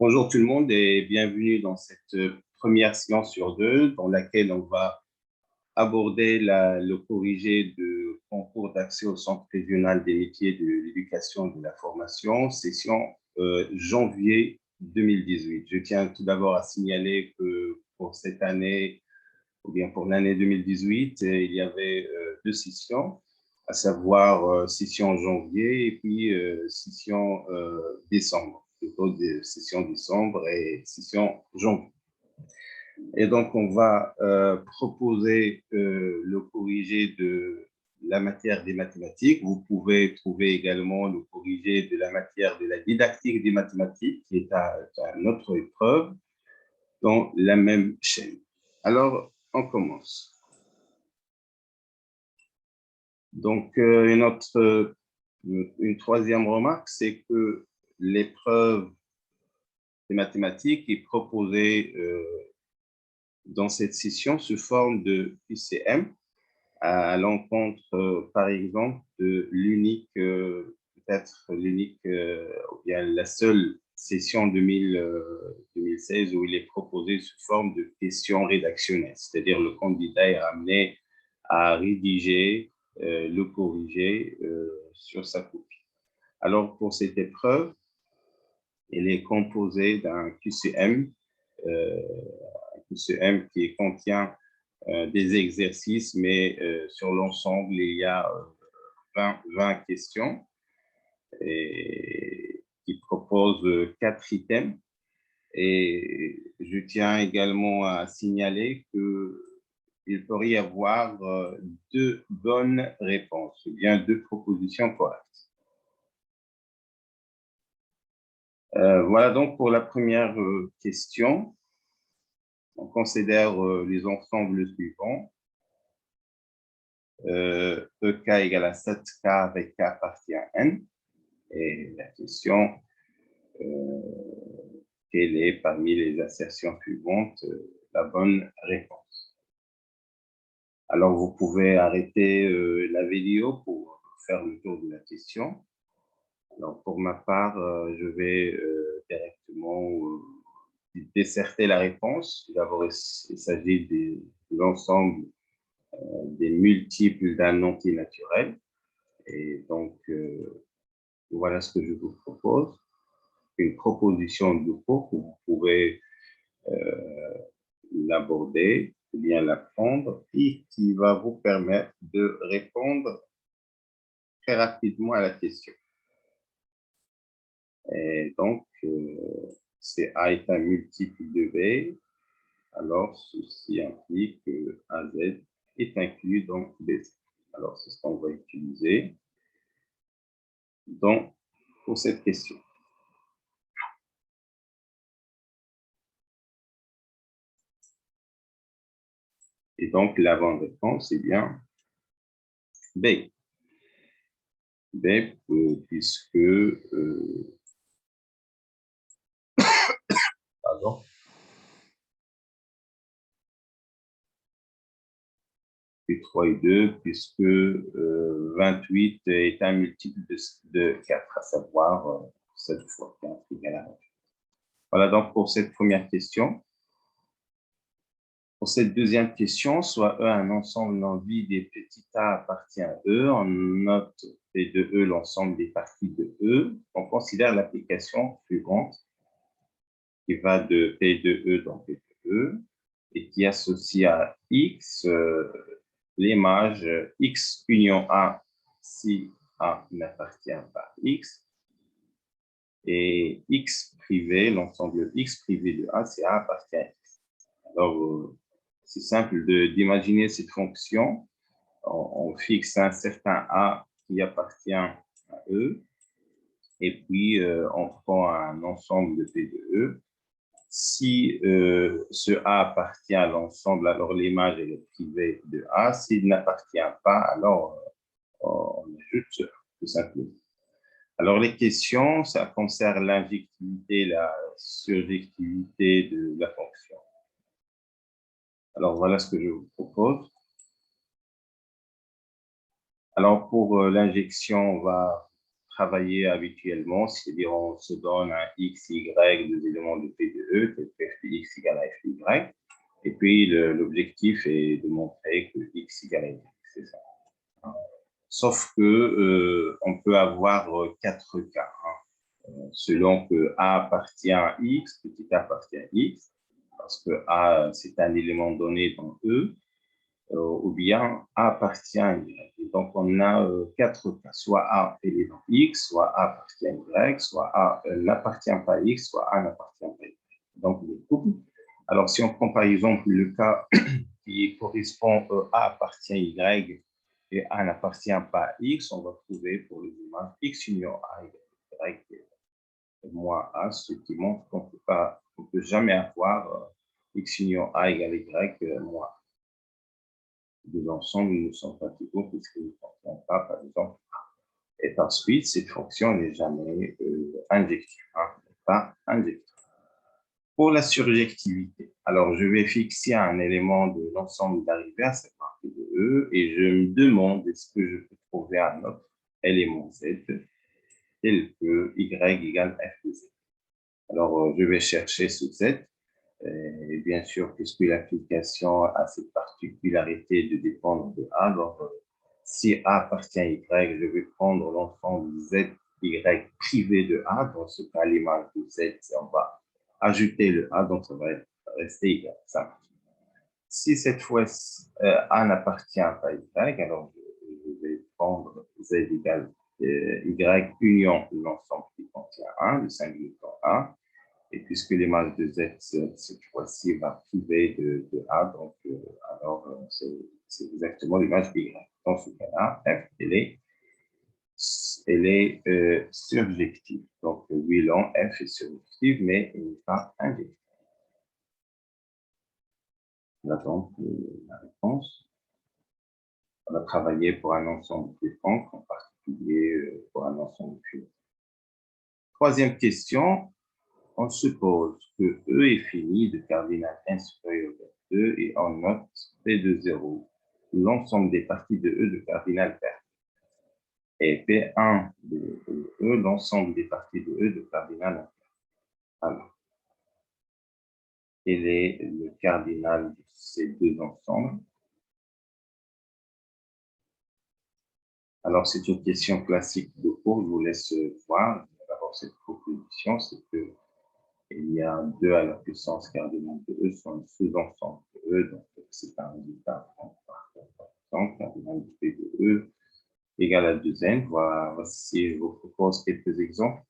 Bonjour tout le monde et bienvenue dans cette première séance sur deux dans laquelle on va aborder le corrigé de concours d'accès au Centre régional des métiers de l'éducation et de la formation, session janvier 2018. Je tiens tout d'abord à signaler que pour cette année, ou bien pour l'année 2018, il y avait deux sessions, à savoir session janvier et puis session décembre, plutôt de session décembre et session janvier. Et donc, on va proposer le corrigé de la matière des mathématiques. Vous pouvez trouver également le corrigé de la matière de la didactique des mathématiques, qui est à notre épreuve, dans la même chaîne. Alors, on commence. Donc, une troisième remarque, c'est que l'épreuve des mathématiques est proposée dans cette session sous forme de QCM à l'encontre, par exemple, de l'unique, peut-être l'unique, ou bien la seule session 2016 où il est proposé sous forme de questions rédactionnelles, c'est-à-dire le candidat est amené à rédiger, le corriger sur sa copie. Alors, pour cette épreuve, elle est composée d'un QCM, qui contient des exercices, mais sur l'ensemble, il y a 20 questions et qui proposent 4 items. Et je tiens également à signaler qu'il pourrait y avoir 2 bonnes réponses, ou bien 2 propositions correctes. Voilà donc pour la première question. On considère les ensembles suivants. EK égale à 7K avec K appartient à N. Et la question, quelle est parmi les assertions suivantes la bonne réponse? Alors, vous pouvez arrêter la vidéo pour faire le tour de la question. Alors, pour ma part, je vais directement disserter la réponse. D'abord, il s'agit de l'ensemble des multiples d'un entier naturel. Et donc, voilà ce que je vous propose. Une proposition de cours que vous pouvez l'aborder, bien l'apprendre et qui va vous permettre de répondre très rapidement à la question. Et donc, c'est A est un multiple de B, alors ceci implique que AZ est inclus dans BZ. Alors, c'est ce qu'on va utiliser pour cette question. Et donc, la bonne réponse est bien B. B, puisque pardon, puis 3 et 2, puisque 28 est un multiple de 4, à savoir 7 fois 4 égale à 28. Voilà donc pour cette première question. Pour cette deuxième question, soit E un ensemble non vide et petit a appartient à E, on note P de E l'ensemble des parties de E. On considère l'application suivante qui va de P de E dans P de E et qui associe à X l'image X union A si A n'appartient pas à X et X privé, l'ensemble X privé de A si A appartient à X. Alors, c'est simple d'imaginer cette fonction. On fixe un certain A qui appartient à E et puis on prend un ensemble de P de E. Si ce A appartient à l'ensemble, alors l'image est privée de A. S'il n'appartient pas, alors on ajoute tout simplement. Alors les questions, ça concerne l'injectivité, la surjectivité de la fonction. Alors voilà ce que je vous propose. Alors pour l'injection, on va travaillé habituellement, c'est-à-dire on se donne un x, y, deux éléments de P de E, tel que f de x égale à f de y, et puis l'objectif est de montrer que x égale à y, c'est ça. Sauf que on peut avoir quatre cas, selon que A appartient à X, petit a appartient à X, parce que A, c'est un élément donné dans E, ou bien A appartient à Y. Et donc, on a quatre cas. Soit A est dans X, soit A appartient à Y, soit A n'appartient pas à X, soit A n'appartient pas à Y. Donc, le couple. Alors, si on prend par exemple le cas qui correspond A appartient à Y et A n'appartient pas à X, on va trouver pour les images X union A égale Y moins A, ce qui montre qu'on ne peut jamais avoir X union A égale Y moins A. Deux ensembles ne sont pas égaux puisqu'ils ne contiennent pas, par exemple, A. Et par suite, cette fonction n'est jamais injective, pas injective. Pour la surjectivité, alors je vais fixer un élément de l'ensemble d'arrivée à cette partie de E et je me demande est-ce que je peux trouver un autre élément Z tel que Y égale F de Z. Alors, je vais chercher ce Z. Et bien sûr, puisque l'application a cette particularité de dépendre de A, donc si A appartient à Y, je vais prendre l'ensemble Z, Y privé de A. Dans ce cas, l'image de Z, on va ajouter le A, donc ça va rester Y. Ça marche. Si cette fois A n'appartient pas à Y, alors je vais prendre Z égale Y union l'ensemble qui contient 1, le singulier A. Et puisque l'image de Z, cette fois-ci, va priver de A, donc alors c'est exactement l'image de Y. Dans ce cas-là, F, elle est surjective. Donc, oui, long, F est surjective, mais elle n'est pas injective. Voilà donc la réponse. On a travaillé pour un ensemble de quelconque, en particulier pour un ensemble de filet. Troisième question. On suppose que E est fini de cardinal 1 supérieur à 2 et on note P de 0, l'ensemble des parties de E de cardinal pair. Et P1 de E, l'ensemble des parties de E de cardinal impair. Alors, quel est le cardinal de ces deux ensembles? Alors, c'est une question classique de cours, je vous laisse voir. D'abord, cette proposition, c'est que il y a 2 à la puissance cardinale de E sur un sous-ensemble de E, donc c'est un résultat cardinal de P de E égale à 2n. Voici, je vous propose quelques exemples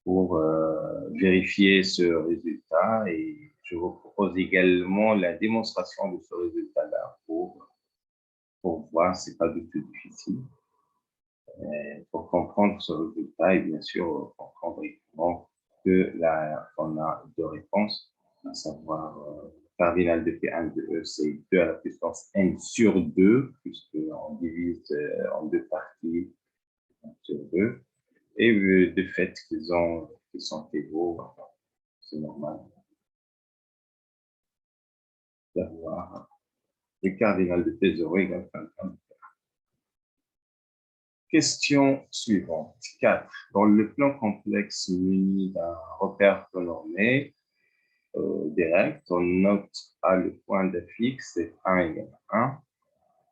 pour vérifier ce résultat et je vous propose également la démonstration de ce résultat-là pour voir, c'est pas du tout difficile. Pour comprendre ce résultat et bien sûr comprendre également que on a deux réponses, à savoir cardinal de P1 de E, c'est 2 à la puissance n sur 2, puisqu'on divise en deux parties sur 2, et de fait qu'ils sont égaux, c'est normal d'avoir le cardinal de P0 égale 50. Question suivante. 4. Dans le plan complexe muni d'un repère normé direct, on note à le point d'affixe, c'est 1 égale 1,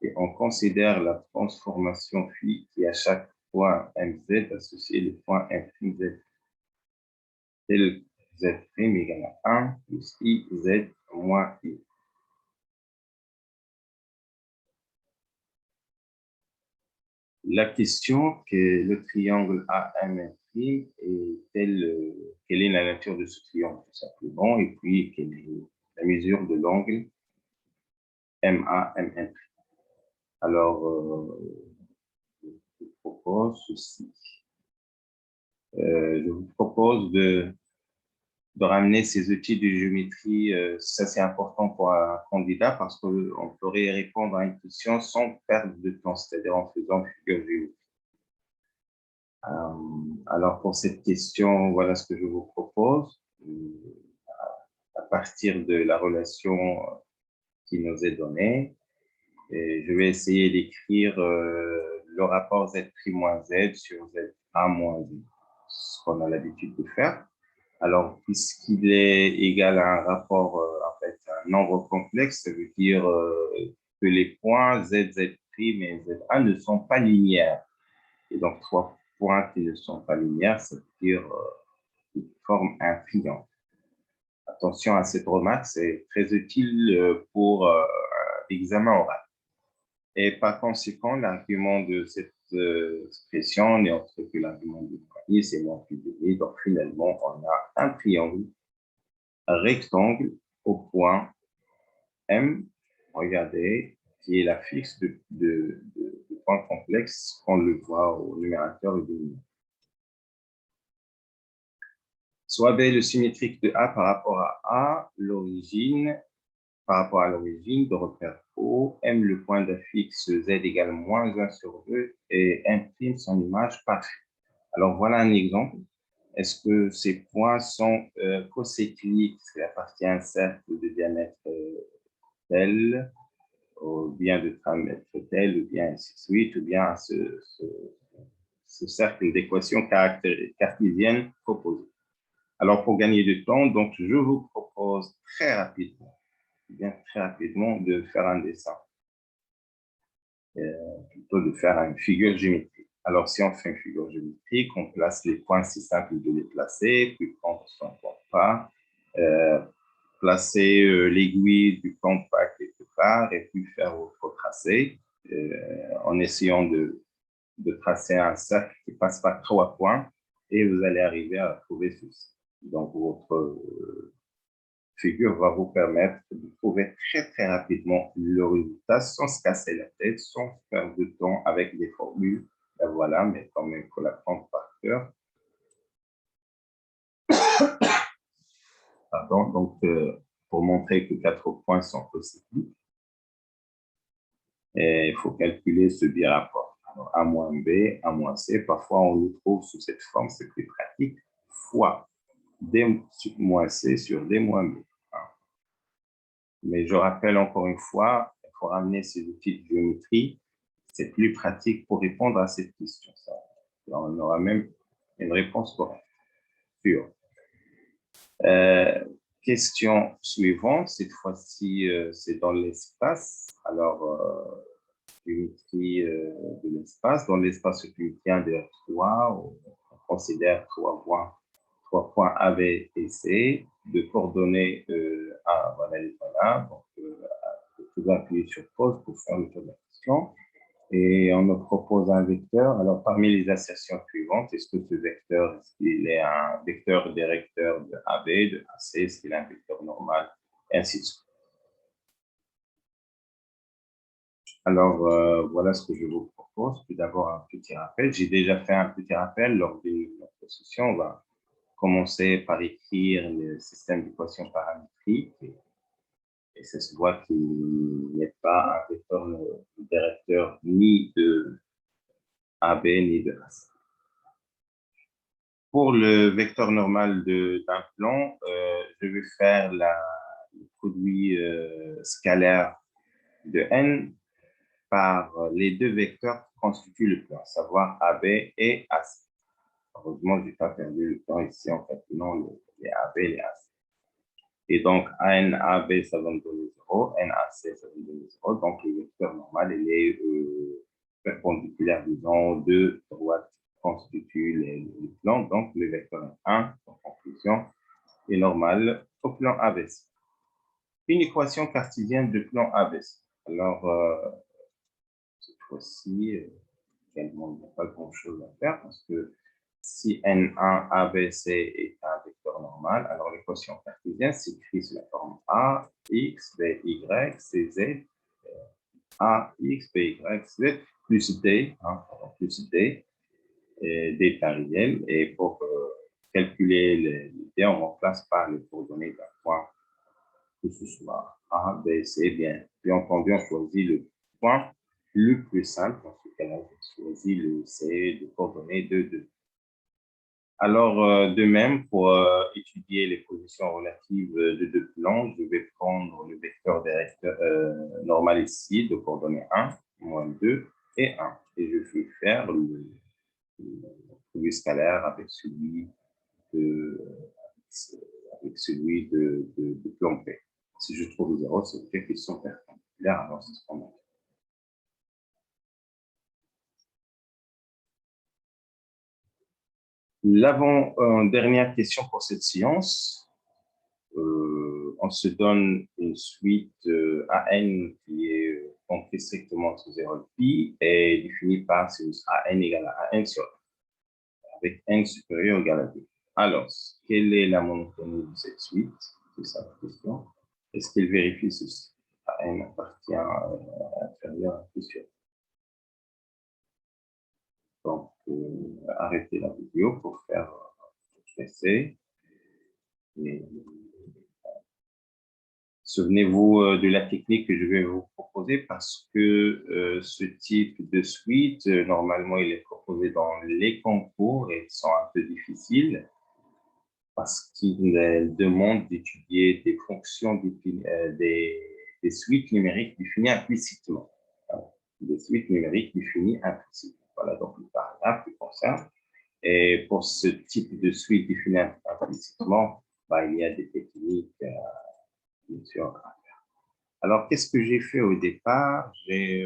et on considère la transformation phi qui à chaque point mz associé le point infime z. Tel z' égale à 1 plus i z moins i. La question que le triangle AM' est quelle est la nature de ce triangle tout simplement, et puis quelle est la mesure de l'angle MAMN'. Alors, je vous propose ceci. Je vous propose de ramener ces outils de géométrie. Ça, c'est important pour un candidat parce qu'on pourrait répondre à une question sans perdre de temps, c'est-à-dire en faisant figure géométrique. Alors, pour cette question, voilà ce que je vous propose. À partir de la relation qui nous est donnée, et je vais essayer d'écrire le rapport Z' sur ZA moins Z, ce qu'on a l'habitude de faire. Alors, puisqu'il est égal à un rapport, en fait, un nombre complexe, ça veut dire que les points Z' et ZA ne sont pas linéaires. Et donc, 3 points qui ne sont pas linéaires, ça veut dire qu'ils forment un triangle. Attention à cette remarque, c'est très utile pour l'examen oral. Et par conséquent, l'argument de cette expression n'est autre que l'argument du premier, c'est moins plus donné. Donc, finalement, on a un triangle, un rectangle au point M, regardez, qui est la fixe de points complexes, on le voit au numérateur et au dénominateur. Soit B le symétrique de A par rapport à A, l'origine, par rapport à l'origine de repère O, M le point d'affixe Z égale moins 1 sur 2 et imprime son image parfaite. Alors voilà un exemple. Est-ce que ces points sont cocycliques, c'est appartient à un cercle de diamètre tel, ou bien de diamètre tel, ou bien ainsi de suite, ou bien à ce cercle d'équations cartésiennes proposées. Alors, pour gagner du temps, donc, je vous propose très rapidement de faire un dessin, plutôt de faire une figure géométrique. Alors, si on fait une figure géométrique, on place les points, c'est simple de les placer, puis quand on ne compte pas, placer l'aiguille du compas quelque part et puis faire votre tracé en essayant de tracer un cercle qui passe par 3 points et vous allez arriver à trouver ceci. Donc, votre figure va vous permettre de trouver très rapidement le résultat sans se casser la tête, sans perdre de temps avec des formules. Ben voilà, mais quand même, il faut la prendre par cœur. Pardon, donc, pour montrer que 4 points sont possibles, et il faut calculer ce birapport. Alors, A moins B, A moins C, parfois on le trouve sous cette forme, c'est plus pratique, fois D moins C sur D moins B. Mais je rappelle encore une fois, il faut ramener ces outils de géométrie. C'est plus pratique pour répondre à cette question. Ça. On aura même une réponse correcte. Sûr. Question suivante. Cette fois-ci, c'est dans l'espace. Alors, géométrie de l'espace. Dans l'espace euclidien de R3, on considère 3 points A, B et C, de coordonnées A, voilà. Donc, vous pouvez appuyer sur pause pour faire le tour de la question. Et on nous propose un vecteur. Alors, parmi les assertions suivantes, est-ce que ce vecteur, est-ce qu'il est un vecteur directeur de AB, de AC, est-ce qu'il est un vecteur normal, et ainsi de suite. Alors, voilà ce que je vous propose. Tout d'abord, un petit rappel. J'ai déjà fait un petit rappel lors de notre session. On va commencer par écrire le système d'équations paramétriques. Et ça se voit qu'il n'est pas un vecteur directeur ni de AB ni de AC. Pour le vecteur normal d'un plan, je vais faire le produit scalaire de n par les deux vecteurs qui constituent le plan, à savoir AB et AC. Heureusement, je n'ai pas perdu le temps ici en calculant les AB et les AC. Et donc, NAB, ça va me donner 0, NAC, ça va me donner 0. Donc, le vecteur normal, il est perpendiculaire, disons, de droite constitue les plans. Donc, le vecteur 1, en conclusion, est normal au plan ABC. Une équation cartésienne de plan ABC. Alors, cette fois-ci, également, il n'y a pas grand-chose à faire parce que si N1 ABC est un vecteur normal, alors l'équation cartésienne s'écrit sous la forme A, X, B, Y, C, Z, A, X, B, Y, Z, plus D, plus D, et D parallèle. Et pour calculer les D, on remplace par les coordonnées d'un point, que ce soit A, B, C, bien entendu, on choisit le point le plus simple. Dans ce cas-là, je choisis le C de coordonnées de 2. Alors, de même, pour étudier les positions relatives de deux plans, je vais prendre le vecteur directeur normal ici, de coordonnées 1, moins 2, et 1. Et je vais faire le produit scalaire avec celui de, plan P. Si je trouve 0, ça veut dire qu'ils sont perpendiculaires, alors c'est ce qu'on a. L'avant-dernière question pour cette séance. On se donne une suite AN qui est comptée strictement sous 0 pi et définie par sinus AN égale à 1 sur 1, avec n supérieur ou égal à 2. Alors, quelle est la monotonie de cette suite? C'est ça la question. Est-ce qu'elle vérifie si AN appartient à inférieur à plus sur 1? Donc, arrêtez la vidéo pour faire l'essai. Souvenez-vous de la technique que je vais vous proposer parce que ce type de suite, normalement, il est proposé dans les concours et ils sont un peu difficiles parce qu'ils demandent d'étudier des fonctions, des suites numériques définies implicitement. Des suites numériques définies implicitement. Voilà donc le paragraphe qui concerne. Et pour ce type de suite définie implicitement, il y a des techniques, bien sûr. Alors, qu'est-ce que j'ai fait au départ? J'ai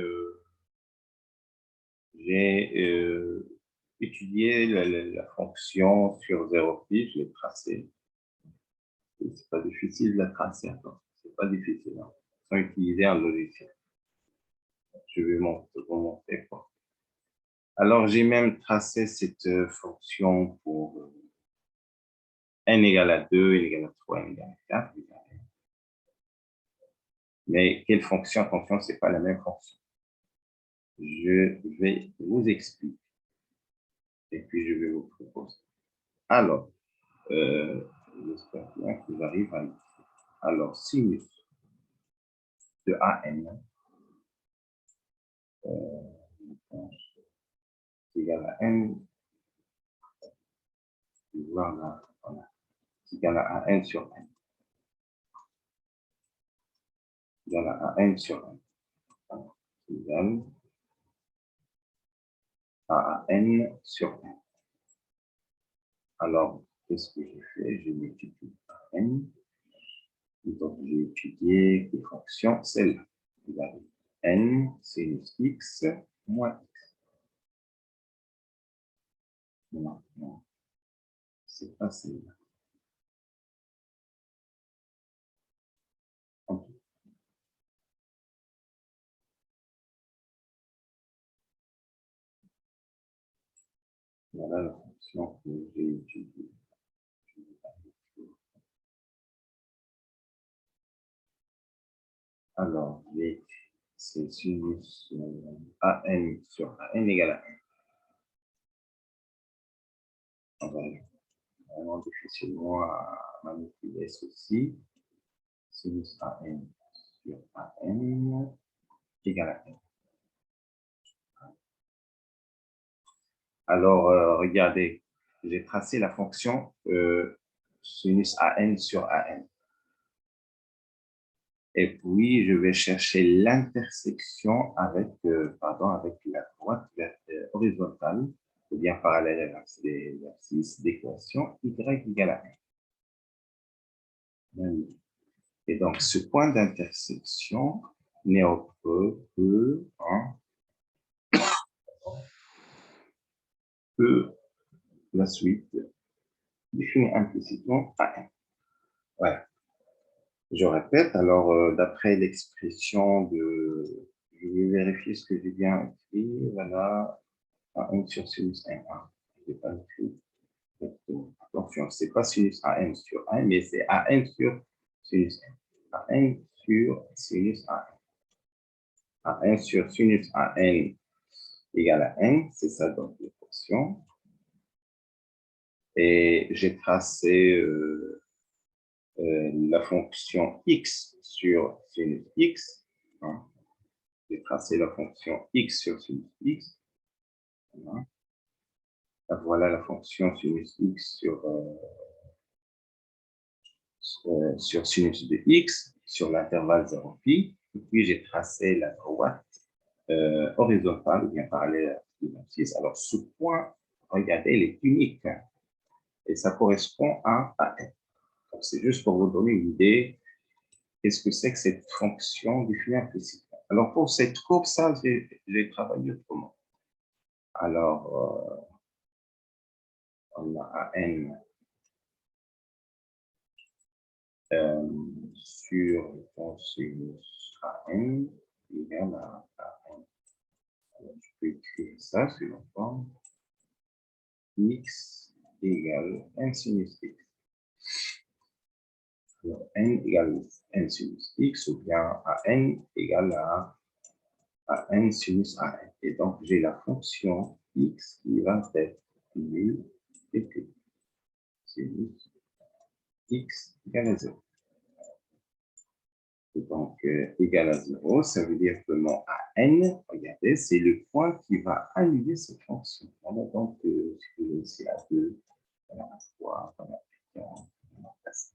étudié la fonction sur 0 pi, je l'ai tracée. C'est pas difficile de la tracer, c'est pas difficile, hein, sans utiliser un logiciel. Je vais vous montrer quoi. Alors, j'ai même tracé cette fonction pour n égale à 2, n égale à 3, n égale à 4. Mais quelle fonction? Attention, c'est pas la même fonction. Je vais vous expliquer. Et puis, je vais vous proposer. Alors, j'espère bien que j'arrive à ici. Alors, sinus de AN égal à N, voilà, égal à N sur N. Égal à N sur N. Alors, égal à N sur N. Alors, qu'est-ce que j'ai fait? J'ai multiplié par N. Donc, j'ai étudié les fonctions, celle-là. Égal à N sinus X moins X. Non, non. C'est pas celle-là. Voilà la fonction que j'ai étudiée. Alors, c'est sinus AN sur AN égale à 1. On va vraiment difficilement à manipuler ceci. Sinus AN sur AN égale à 1. Alors, regardez, j'ai tracé la fonction sinus AN sur AN. Et puis, je vais chercher l'intersection avec la droite horizontale, ou bien parallèle à l'abscisse d'équation y égale à 1. Et donc, ce point d'intersection n'est autre que la suite définie implicitement à 1. Voilà. Je répète, alors, d'après l'expression de... Je vais vérifier ce que j'ai bien écrit. Voilà, A1 sur sinus N1. Je n'ai pas écrit. Attention, ce n'est pas sinus AN sur 1, mais c'est AN sur sinus N. AN sur sinus AN. AN sur sinus AN égale à N, c'est ça donc l'équation. Et j'ai tracé la fonction x sur sinus x. Hein. J'ai tracé la fonction x sur sinus x. Voilà, voilà la fonction sinus x sur sinus de x sur l'intervalle 0 pi. Et puis j'ai tracé la droite horizontale ou bien parallèle à plus 26. Alors, ce point, regardez, il est unique et ça correspond à AN. Donc, c'est juste pour vous donner une idée, qu'est-ce que c'est que cette fonction définie implicitement. Alors, pour cette courbe, ça, j'ai travaillé autrement. Alors, on a AN sur sinus AN égale à AN. Alors, je peux écrire ça sur la forme x égale n sinus x. Alors, n égale n sinus x ou bien AN égale à n sinus AN. Et donc, j'ai la fonction x qui va être nulle et que sinus x égale à 0. Donc, égal à 0, ça veut dire que mon AN, regardez, c'est le point qui va annuler cette fonction. Voilà, donc, je peux laisser à 2, voilà, à 3, voilà, à 4, voilà, à 5.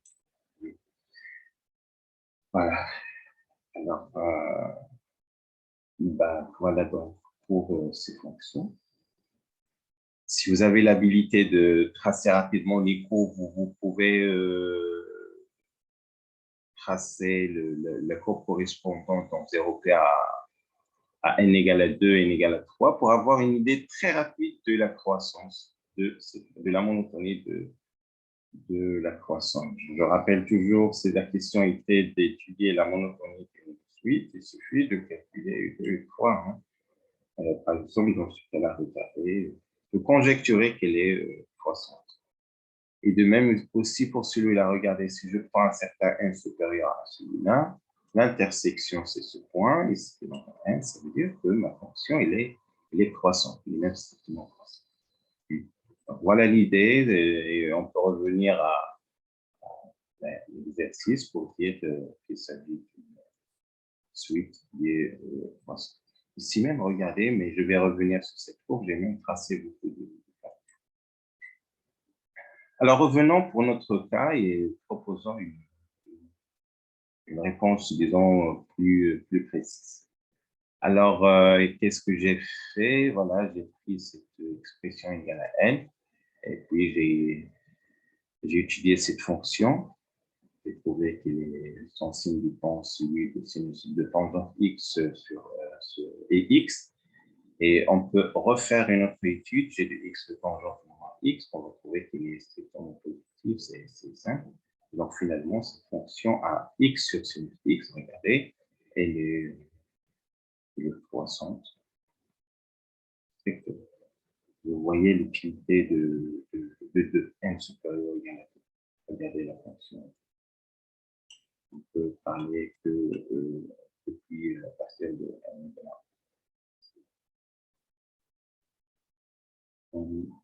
Voilà. Alors, voilà donc pour ces fonctions. Si vous avez l'habilité de tracer rapidement les courbes, vous pouvez tracer la courbe correspondante en 0P à n égale à 2, n égale à 3, pour avoir une idée très rapide de la croissance, de la monotonie de la croissance. Je rappelle toujours, si la question était d'étudier la monotonie d'une suite, il suffit de calculer une fois. Hein. Par exemple, dans ce cas-là, regardez, de conjecturer qu'elle est croissante. Et de même aussi pour celui-là, regardez, si je prends un certain n supérieur à celui-là, l'intersection, c'est ce point, et c'est dans n, ça veut dire que ma fonction, elle est croissante, elle est même strictement croissante. Donc, voilà l'idée, et on peut revenir à l'exercice pour dire qu'il s'agit d'une suite qui est croissante. Ici même, regardez, mais je vais revenir sur cette courbe, j'ai même tracé beaucoup de. Alors, revenons pour notre cas et proposons une réponse, disons, plus précise. Alors, qu'est-ce que j'ai fait? Voilà, j'ai pris cette expression égale à n, et puis j'ai étudié cette fonction. J'ai trouvé que son signe dépend celui de sinus de tangente x sur x. Et on peut refaire une autre étude, j'ai de x de tangente moins x, on va trouver qu'il est strictement positif, c'est simple. Donc finalement, cette fonction à x sur sinus x, regardez, elle est croissante. Vous voyez l'utilité de n supérieur ou égal à 2. Regardez la fonction. On peut parler que depuis la parcelle de n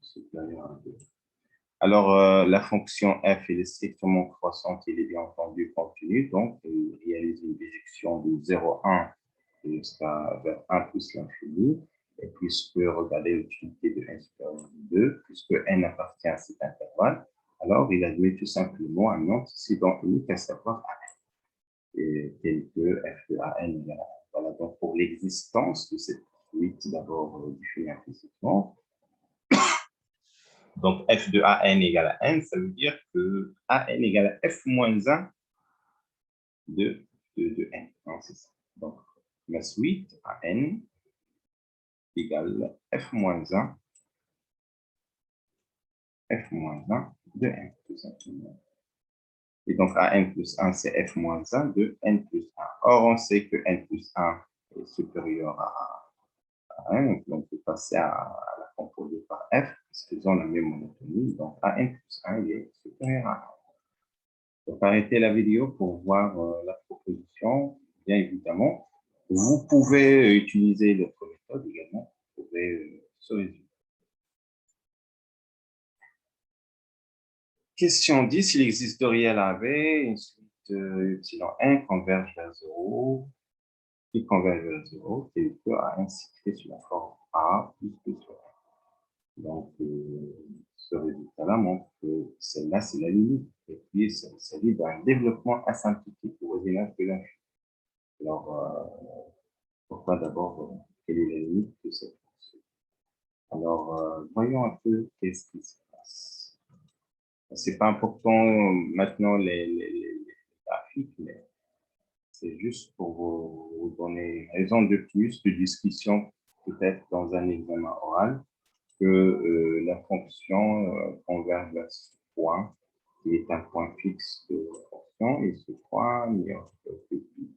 supérieur à 2. Alors, la fonction f elle est strictement croissante, elle est bien entendu continue, donc elle réalise une déjection de 0,1 jusqu'à vers 1 plus l'infini. Et puisque, regardez l'utilité de n supérieur à 2, puisque n appartient à cet intervalle, alors il admet tout simplement un antécédent unique, à savoir an, tel que f de an égale à 1. Voilà donc pour l'existence de cette suite d'abord définie implicitement. Donc, f de AN égale à n, ça veut dire que AN égale à f moins 1 de n. C'est ça. Donc, ma suite AN égale f moins 1 de n, tout simplement. Et donc, AN plus 1, c'est f moins 1 de n plus 1. Or, on sait que n plus 1 est supérieur à 1, donc on peut passer à la composée par f, faisant la même monotonie. Donc, AN plus 1 est supérieur à 1. Donc, arrêtez la vidéo pour voir la proposition, bien évidemment. Vous pouvez utiliser l'autre méthode également. Vous pouvez se résumer. Question 10. Il existe deux réels AB, une suite epsilon 1 converge vers 0, qui converge vers 0, tel que A inscrit sur la forme A plus B sur A. Donc, ce résultat-là montre que celle-là, c'est la limite. Et puis, il s'agit d'un développement asymptotique au voisinage de l'infini. Alors, pourquoi d'abord quelle est la limite de cette fonction. Alors, voyons un peu qu'est-ce qui se passe. Ce n'est pas important maintenant les graphiques, mais c'est juste pour vous donner une raison de plus de discussion, peut-être dans un examen oral, que la fonction converge vers ce point, qui est un point fixe de la fonction, et ce point n'est autre que petit.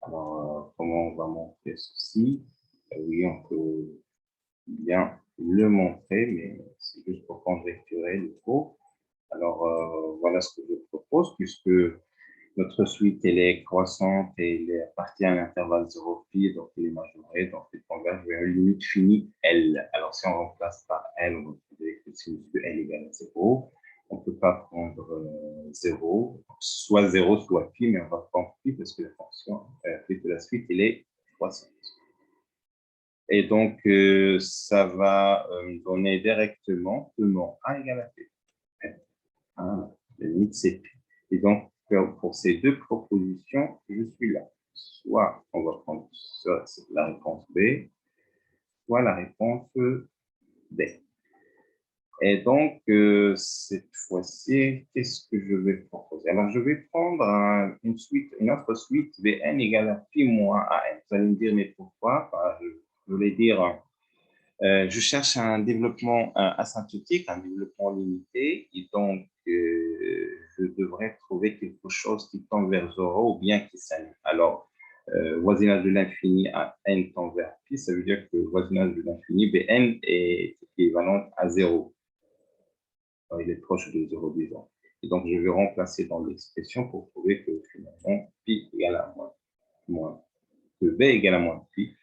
Alors, comment on va montrer ceci? Oui, on peut bien le montrer, mais c'est juste pour conjecturer le cours. Alors, voilà ce que je propose, puisque notre suite, elle est croissante et elle appartient à l'intervalle 0π, donc elle est majorée, donc elle converge vers une limite finie L. Alors, si on remplace par L, on va trouver que sinus de L égale à 0. On ne peut pas prendre 0, soit 0, soit π, mais on va prendre π parce que la fonction de la suite, elle est croissante. Et donc, ça va me donner directement que mon A égale à P. La limite, c'est P. Et donc, pour ces deux propositions, je suis là. Soit on va prendre la réponse B, soit la réponse D. Et donc, cette fois-ci, qu'est-ce que je vais proposer? Alors, je vais prendre une autre suite, Vn égale à pi moins An. Vous allez me dire, mais pourquoi? Je voulais dire, je cherche un développement asymptotique, un développement limité, et donc, je devrais trouver quelque chose qui tend vers 0 ou bien qui s'annule. Alors, voisinage de l'infini à n tend vers pi, ça veut dire que voisinage de l'infini, Bn est équivalent à 0. Il est proche de 0, disons. Et donc, je vais remplacer dans l'expression pour trouver que finalement, pi égale à moins, que b égale à moins pi.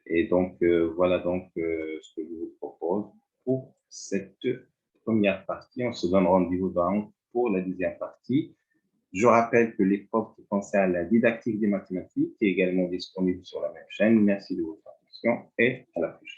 Et donc, voilà donc ce que je vous propose pour cette première partie. On se donne rendez-vous donc pour la deuxième partie. Je rappelle que l'épreuve qui concerne la didactique des mathématiques est également disponible sur la même chaîne. Merci de votre attention et à la prochaine.